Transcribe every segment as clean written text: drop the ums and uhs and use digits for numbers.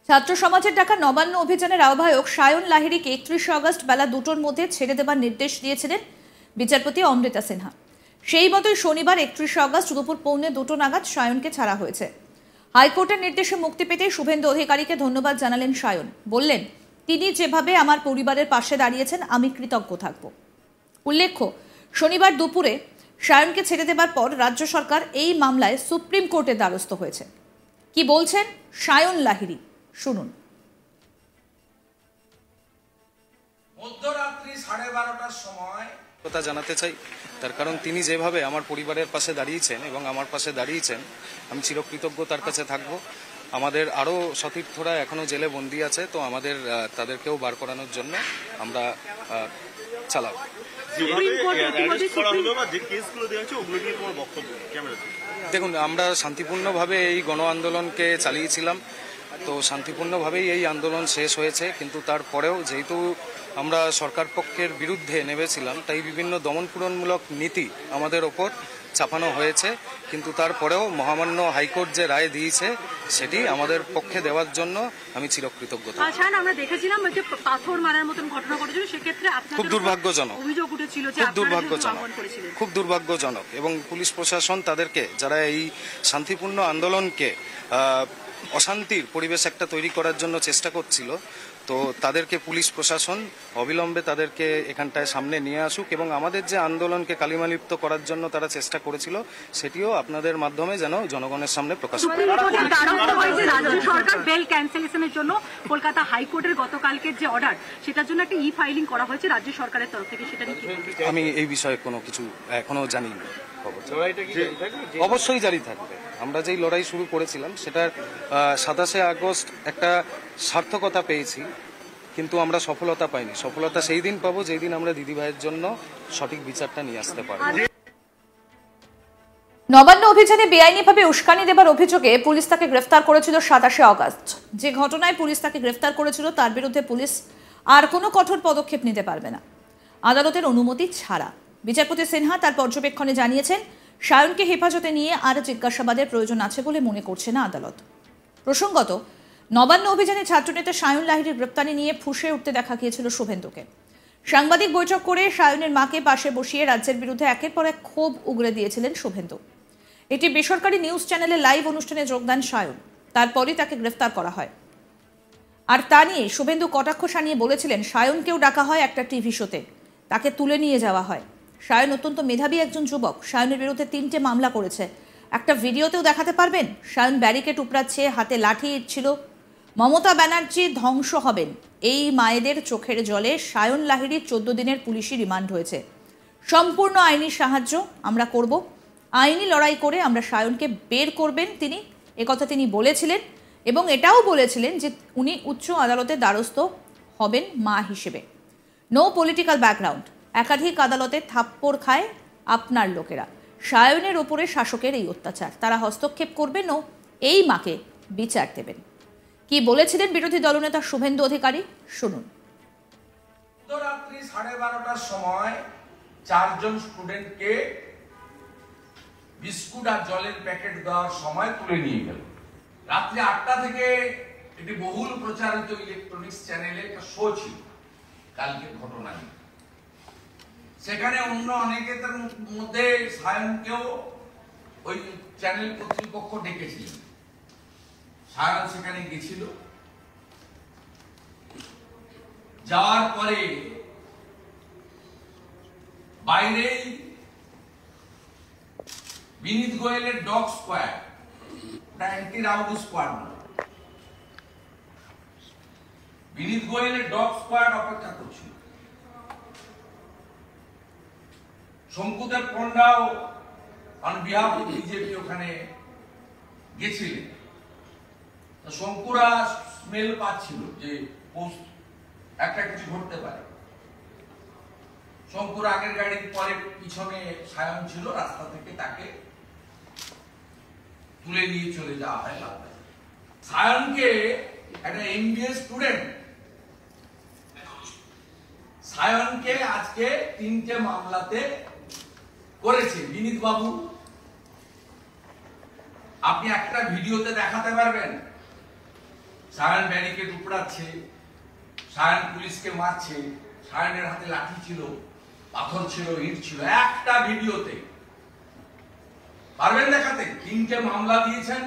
ছাত্র সমাজের ডাকা নবান্ন অভিযানের আহ্বায়ক সায়ন লাহিড়ীকে 31 আগস্ট বেলা 2টোর মধ্যে ছেড়ে দেবার নির্দেশ দিয়েছিলেন বিচারপতি অমৃতা সিনহা। সেই মতোই শনিবার 31 আগস্ট দুপুর 1:45 নাগাদ সায়নকে ছাড়া হয়েছে। হাইকোর্টের নির্দেশে মুক্তি পেতে শুভেন্দু অধিকারীকে ধন্যবাদ জানালেন সায়ন। বললেন, তিনি যেভাবে আমার পরিবারের পাশে দাঁড়িয়েছেন আমি কৃতজ্ঞ থাকব। উল্লেখ্য, শনিবার দুপুরে সায়নকে ছেড়ে দেবার পর রাজ্য সরকার এই মামলায় সুপ্রিম কোর্টের দ্বারস্থ হয়েছে। কি বলছেন সায়ন লাহিড়ী, শুনুন। মধ্যরাত্রি 12:30টার সময় কথা জানাতে চাই, তার কারণ তিনি যেভাবে আমার পরিবারের পাশে দাঁড়িয়েছেন এবং আমার পাশে দাঁড়িয়েছেন, আমি চিরকৃতজ্ঞ তার কাছে থাকব। আমাদের আরও সতীর্থরা এখনও জেলে বন্দী আছে, তো আমাদের তাদেরকেও বার করানোর জন্য আমরা চালাব। দেখুন, আমরা শান্তিপূর্ণভাবে এই গণ আন্দোলনকে চালিয়েছিলাম, তো শান্তিপূর্ণভাবেই এই আন্দোলন শেষ হয়েছে। কিন্তু তারপরেও যেহেতু আমরা সরকার পক্ষের বিরুদ্ধে নেমেছিলাম, তাই বিভিন্ন দমনপীড়নমূলক নীতি আমাদের ওপর চাপানো হয়েছে। কিন্তু তারপরেও মহামান্য হাইকোর্ট যে রায় দিয়েছে সেটি আমাদের পক্ষে দেওয়ার জন্য আমি চিরকৃতজ্ঞ। আমরা দেখেছিলাম যে পাথর মারার মতন ঘটনা ঘটেছিল, সেক্ষেত্রে খুব দুর্ভাগ্যজনক, অভিযোগ উঠেছিল, খুব দুর্ভাগ্যজনক। এবং পুলিশ প্রশাসন তাদেরকে, যারা এই শান্তিপূর্ণ আন্দোলনকে অশান্তির পরিবেশ একটা তৈরি করার জন্য চেষ্টা করছিল, তো তাদেরকে পুলিশ প্রশাসন অবিলম্বে তাদেরকে এখানটায় সামনে নিয়ে আসুক এবং আমাদের যে আন্দোলনকে কালিমালিপ্ত করার জন্য তারা চেষ্টা করেছিল সেটিও আপনাদের মাধ্যমে যেন জনগণের সামনে প্রকাশ করে। রাজ্য সরকার বেল ক্যান্সেলেশনের জন্য কলকাতা হাইকোর্টের গতকালকের যে অর্ডার, সেটার জন্য একটা ফাইলিং করা হয়েছে রাজ্য সরকারের তরফ থেকে, সেটা নিয়ে আমি এই বিষয়ে কোনো কিছু এখনো জানি না। অবশ্যই জারি থাকবে। আমরা যেই লড়াই শুরু করেছিলাম সেটার 27 আগস্ট একটা সার্থকতা পেয়েছি, কিন্তু আমরা সফলতা পাইনি। সফলতা সেই দিন পাবো যেই দিন আমরা দিদিভাইয়ের জন্য সঠিক বিচারটা নিয়ে আসতে পারবো। নবান্ন অভিযানে বেআইনিভাবে উস্কানি দেবার অভিযোগে পুলিশ তাকে গ্রেফতার করেছিল 27 আগস্ট। যে ঘটনায় পুলিশ তাকে গ্রেফতার করেছিল তার বিরুদ্ধে পুলিশ আর কোনো কঠোর পদক্ষেপ নিতে পারবে না আদালতের অনুমতি ছাড়া। বিচারপতি সিনহা তার পর্যবেক্ষণে জানিয়েছেন, সায়নকে হেফাজতে নিয়ে আর জিজ্ঞাসাবাদের প্রয়োজন আছে বলে মনে করছে না আদালত। প্রসঙ্গত, নবান্ন অভিযানে ছাত্রনেতা সায়ন লাহিড়ীর গ্রেপ্তারি নিয়ে ফুঁসে উঠতে দেখা গিয়েছিল শুভেন্দুকে। সাংবাদিক বৈঠক করে সায়নের মাকে পাশে বসিয়ে রাজ্যের বিরুদ্ধে একের পর এক ক্ষোভ উগরে দিয়েছিলেন শুভেন্দু। একটি বেসরকারি নিউজ চ্যানেলে লাইভ অনুষ্ঠানে যোগ দেন সায়ন, তারপরই তাকে গ্রেফতার করা হয়। আর তা নিয়ে শুভেন্দু কটাক্ষ শানিয়ে বলেছিলেন, সায়নকেও ডাকা হয় একটা টিভি শোতে, তাকে তুলে নিয়ে যাওয়া হয়। সায়ন অত্যন্ত মেধাবী একজন যুবক, সায়নের বিরুদ্ধে 3টে মামলা করেছে। একটা ভিডিওতেও দেখাতে পারবেন সায়ন ব্যারিকেড উপড়াচ্ছে, হাতে লাঠি ছিল। মমতা ব্যানার্জি ধ্বংস হবেন, এই মায়েদের চোখের জলে সায়ন লাহিড়ীর 14 দিনের পুলিশি রিমান্ড হয়েছে। সম্পূর্ণ আইনি সাহায্য আমরা করব, আইনি লড়াই করে আমরা সায়নকে বের করবেন তিনি, একথা তিনি বলেছিলেন। এবং এটাও বলেছিলেন যে উনি উচ্চ আদালতের দ্বারস্থ হবেন মা হিসেবে। নো পলিটিক্যাল ব্যাকগ্রাউন্ড, একাধিক আদালতে থাপ্পড় খায় আপনার লোকেরা। সায়নের ওপরে শাসকের এই অত্যাচার, তারা হস্তক্ষেপ করবেন ও এই মাকে বিচার দেবেন। কি বলেছিলেন বিরোধী দলনেতা শুভেন্দু অধিকারী, শুনুন। মধ্যরাত্রি 12:30টার সময় 4 জন স্টুডেন্টকে বিস্কুট আর জলের প্যাকেট দেওয়ার সময় তুলে নিয়ে গেল। রাত্রি 8টা থেকে এটি বহুল প্রচারিত ইলেকট্রনিক্স চ্যানেলে একটা শো ছিল কালকের ঘটনা নিয়ে। সেখানে অন্য অনেকের মধ্যে সায়নকেও ওই চ্যানেল কর্তৃপক্ষ ডেকেছিলেন। সায়ন সেখানে গেছিল। যাওয়ার পরে বাইরেই বিনীত গোয়েলের dog squad, anti rowdy squad, Vineet গোয়েলের ডগ স্কোয়াড অপেক্ষা করছিল। শঙ্কুদেব পণ্ডাও অন বিহাফ অফ বিজেপি ওখানে গেছিলেন। শঙ্কুরা স্মেল পাচ্ছিল যে একটা কিছু ঘটতে পারে। শঙ্কুর আগের গাড়ির পরে পিছনে সায়ন ছিল, রাস্তা থেকে তাকে তুলে নিয়ে চলে যাওয়া হয়। সায়নকে একটা এমবিএ স্টুডেন্ট, সায়নকে আজকে 3টে মামলাতে করেছে বিনীত বাবু। আপনি একটা ভিডিওতে দেখাতে পারবেন সায়ন ব্যারিকেড উপড়াচ্ছে, সায়ন পুলিশকে মারছে, সায়নের হাতে লাঠি ছিল, পাথর ছিল, ইট ছিল। একটা ভিডিওতে পারবেন দেখাতে? 3টে মামলা দিয়েছেন,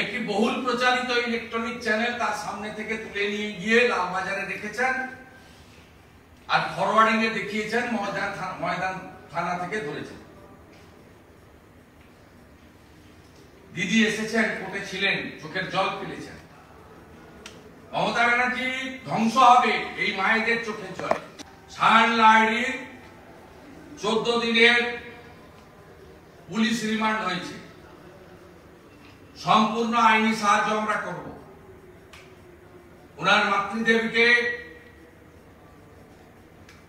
একটি বহুল প্রচারিত ইলেকট্রনিক চ্যানেল তার সামনে থেকে তুলে নিয়ে গিয়ে লালবাজারে রেখেছেন, আর ফরওয়ার্ডিং এ দেখিয়েছেন ময়দান থানা থেকে ধরেছেন। দিদি এসেছেন, কোর্টে ছিলেন, চোখের জল ফেলেছেন। মমতা ব্যানার্জি ধ্বংস হবে এই মায়েদের চোখের জল। সায়ন লাহিড়ীর 14 দিনের পুলিশ রিমান্ড হয়েছে, সম্পূর্ণ আইনি সাহায্য আমরা করব। ওনার মাতৃদেবীকে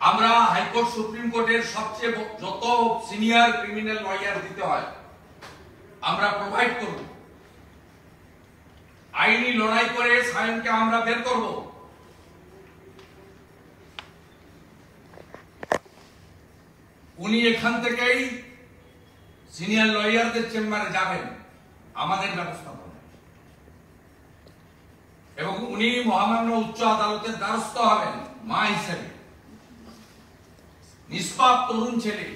আমরা হাইকোর্ট সুপ্রিম কোর্টের সবচেয়ে যত সিনিয়র ক্রিমিনাল লয়ার দিতে হয় আমরা প্রোভাইড করব। আইনি লড়াই করে সায়নকে আমরা বের করব। উনি এখান থেকেই সিনিয়র লয়ারদের চেম্বারে যাবেন আমাদের ব্যবস্থাপনা, এবং উনি মহামান্য উচ্চ আদালতের দ্বারস্থ হবেন মা হিসেবে। নিষ্পাপ তরুণ ছেলে,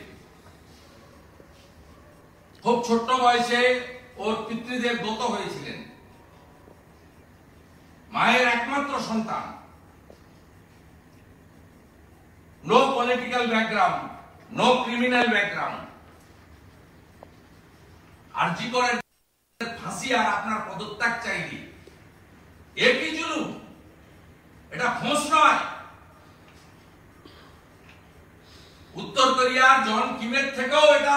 খুব ছোট্ট বয়সে ওর পিতৃদেব দত্ত হয়েছিলেন, মায়ের একমাত্র সন্তান, no political background, no criminal background. R G করে ফাঁসি আর আপনার পদত্যাগ চাইনি, একই জুলুম, এটা ফোঁস নয়। উত্তর কোরিয়ার জন কিমের থেকেও এটা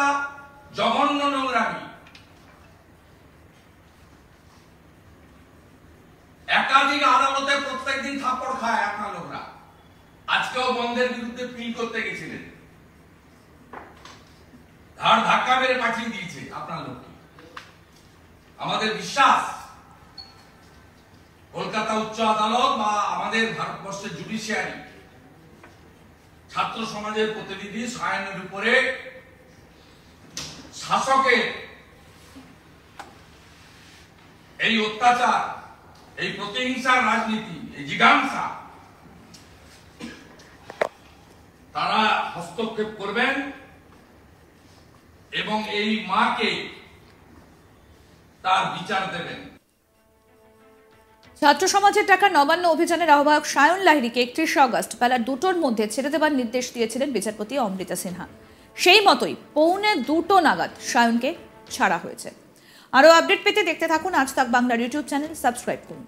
জঘন্য নোংরামি। একাধিক আদালতে প্রত্যেকদিন থাপ্পড় খায় আপনার লোকরা। আজকেও বন্ধের বিরুদ্ধে পিল করতে গেছিলেন, ধার ধাক্কা মেরে পাঠিয়ে দিয়েছে আপনার লোককে। আমাদের বিশ্বাস কলকাতা উচ্চ আদালত বা আমাদের ভারতবর্ষের জুডিশিয়ারি, ছাত্র সমাজের প্রতিনিধি সায়নের উপরে শাসকের এই অত্যাচার, এই প্রতিহিংসার রাজনীতি, এই জিজ্ঞাসা, তারা হস্তক্ষেপ করবেন এবং এই মাকে তার বিচার দেবেন। ছাত্র সমাজের টাকা নবান্ন অভিযানের আহ্বায়ক সায়ন লাহিড়ীকে 31 আগস্ট বেলা 2টোর মধ্যে ছেড়ে দেওয়ার নির্দেশ দিয়েছিলেন বিচারপতি অমৃতা সিনহা। সেই মতোই 1:45 নাগাদ সায়নকে ছাড়া হয়েছে। আরও আপডেট পেতে দেখতে থাকুন আজ তাক বাংলার ইউটিউব চ্যানেল, সাবস্ক্রাইব করুন।